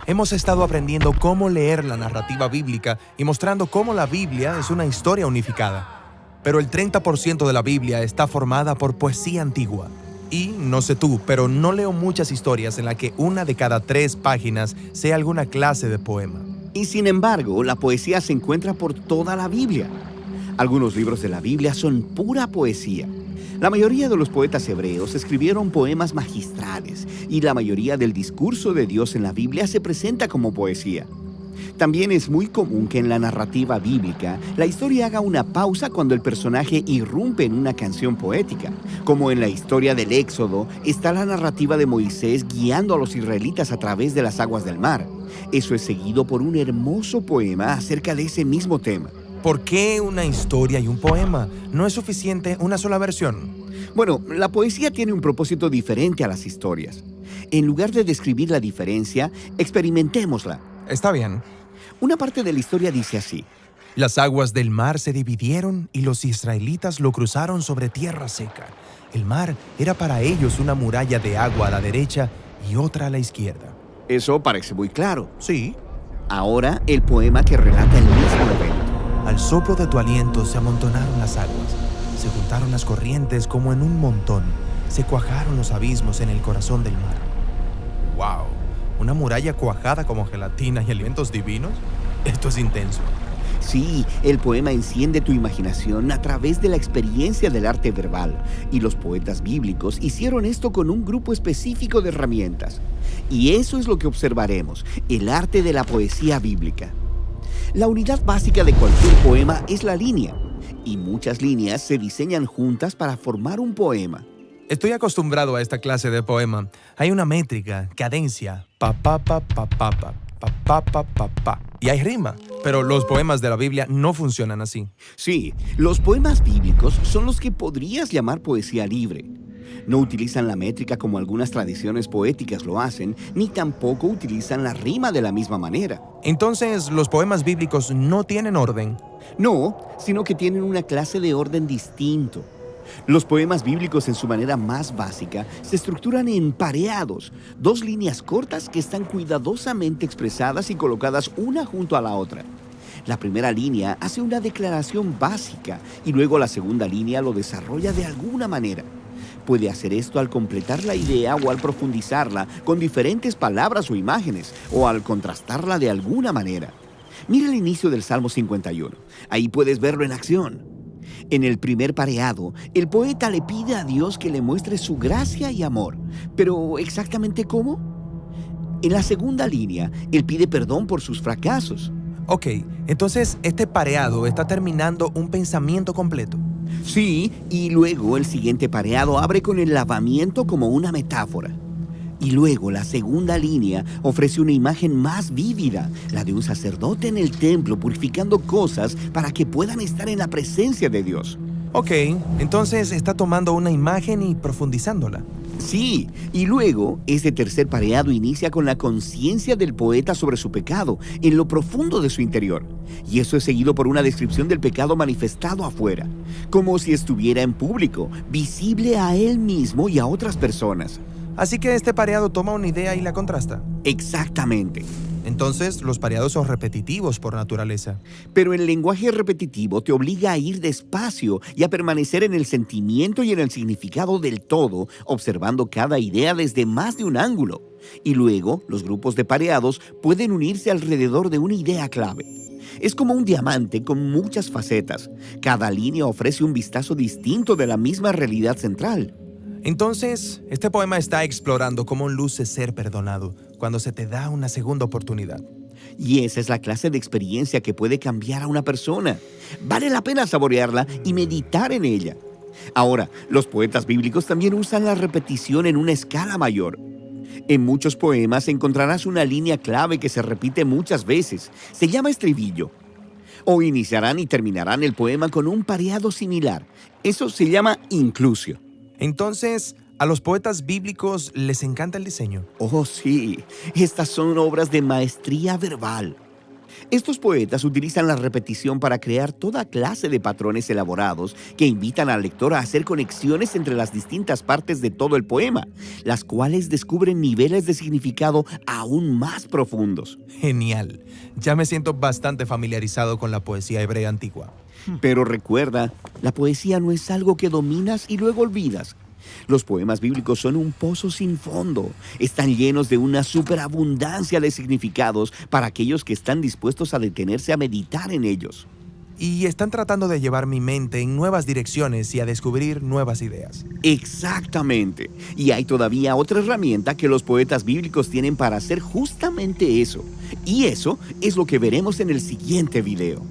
Hemos estado aprendiendo cómo leer la narrativa bíblica y mostrando cómo la Biblia es una historia unificada. Pero el 30% de la Biblia está formada por poesía antigua. Y, no sé tú, pero no leo muchas historias en las que una de cada 3 páginas sea alguna clase de poema. Y sin embargo, la poesía se encuentra por toda la Biblia. Algunos libros de la Biblia son pura poesía. La mayoría de los poetas hebreos escribieron poemas magistrales y la mayoría del discurso de Dios en la Biblia se presenta como poesía. También es muy común que en la narrativa bíblica la historia haga una pausa cuando el personaje irrumpe en una canción poética. Como en la historia del Éxodo está la narrativa de Moisés guiando a los israelitas a través de las aguas del mar. Eso es seguido por un hermoso poema acerca de ese mismo tema. ¿Por qué una historia y un poema? ¿No es suficiente una sola versión? Bueno, la poesía tiene un propósito diferente a las historias. En lugar de describir la diferencia, experimentémosla. Está bien. Una parte de la historia dice así: Las aguas del mar se dividieron y los israelitas lo cruzaron sobre tierra seca. El mar era para ellos una muralla de agua a la derecha y otra a la izquierda. Eso parece muy claro. Sí. Ahora el poema que relata el mismo evento. Al soplo de tu aliento se amontonaron las aguas, se juntaron las corrientes como en un montón, se cuajaron los abismos en el corazón del mar. ¡Wow! ¿Una muralla cuajada como gelatina y alimentos divinos? Esto es intenso. Sí, el poema enciende tu imaginación a través de la experiencia del arte verbal, y los poetas bíblicos hicieron esto con un grupo específico de herramientas. Y eso es lo que observaremos, el arte de la poesía bíblica. La unidad básica de cualquier poema es la línea, y muchas líneas se diseñan juntas para formar un poema. Estoy acostumbrado a esta clase de poema. Hay una métrica, cadencia, pa pa pa pa pa pa pa pa pa pa, y hay rima. Pero los poemas de la Biblia no funcionan así. Sí, los poemas bíblicos son los que podrías llamar poesía libre. No utilizan la métrica como algunas tradiciones poéticas lo hacen, ni tampoco utilizan la rima de la misma manera. Entonces, ¿los poemas bíblicos no tienen orden? No, sino que tienen una clase de orden distinto. Los poemas bíblicos en su manera más básica se estructuran en pareados, 2 líneas cortas que están cuidadosamente expresadas y colocadas una junto a la otra. La primera línea hace una declaración básica y luego la segunda línea lo desarrolla de alguna manera. Puede hacer esto al completar la idea o al profundizarla con diferentes palabras o imágenes, o al contrastarla de alguna manera. Mira el inicio del Salmo 51. Ahí puedes verlo en acción. En el primer pareado, el poeta le pide a Dios que le muestre su gracia y amor. ¿Pero exactamente cómo? En la segunda línea, él pide perdón por sus fracasos. Ok, entonces este pareado está terminando un pensamiento completo. Sí, y luego el siguiente pareado abre con el lavamiento como una metáfora. Y luego la segunda línea ofrece una imagen más vívida, la de un sacerdote en el templo purificando cosas para que puedan estar en la presencia de Dios. Ok, entonces está tomando una imagen y profundizándola. Sí, y luego ese tercer pareado inicia con la conciencia del poeta sobre su pecado, en lo profundo de su interior. Y eso es seguido por una descripción del pecado manifestado afuera, como si estuviera en público, visible a él mismo y a otras personas. Así que este pareado toma una idea y la contrasta. Exactamente. Entonces, los pareados son repetitivos por naturaleza. Pero el lenguaje repetitivo te obliga a ir despacio y a permanecer en el sentimiento y en el significado del todo, observando cada idea desde más de un ángulo. Y luego, los grupos de pareados pueden unirse alrededor de una idea clave. Es como un diamante con muchas facetas. Cada línea ofrece un vistazo distinto de la misma realidad central. Entonces, este poema está explorando cómo luce ser perdonado cuando se te da una segunda oportunidad. Y esa es la clase de experiencia que puede cambiar a una persona. Vale la pena saborearla y meditar en ella. Ahora, los poetas bíblicos también usan la repetición en una escala mayor. En muchos poemas encontrarás una línea clave que se repite muchas veces. Se llama estribillo. O iniciarán y terminarán el poema con un pareado similar. Eso se llama inclusio. Entonces, a los poetas bíblicos les encanta el diseño. Oh, sí, estas son obras de maestría verbal. Estos poetas utilizan la repetición para crear toda clase de patrones elaborados que invitan al lector a hacer conexiones entre las distintas partes de todo el poema, las cuales descubren niveles de significado aún más profundos. Genial. Ya me siento bastante familiarizado con la poesía hebrea antigua. Pero recuerda, la poesía no es algo que dominas y luego olvidas. Los poemas bíblicos son un pozo sin fondo. Están llenos de una superabundancia de significados para aquellos que están dispuestos a detenerse a meditar en ellos. Y están tratando de llevar mi mente en nuevas direcciones y a descubrir nuevas ideas. Exactamente. Y hay todavía otra herramienta que los poetas bíblicos tienen para hacer justamente eso. Y eso es lo que veremos en el siguiente video.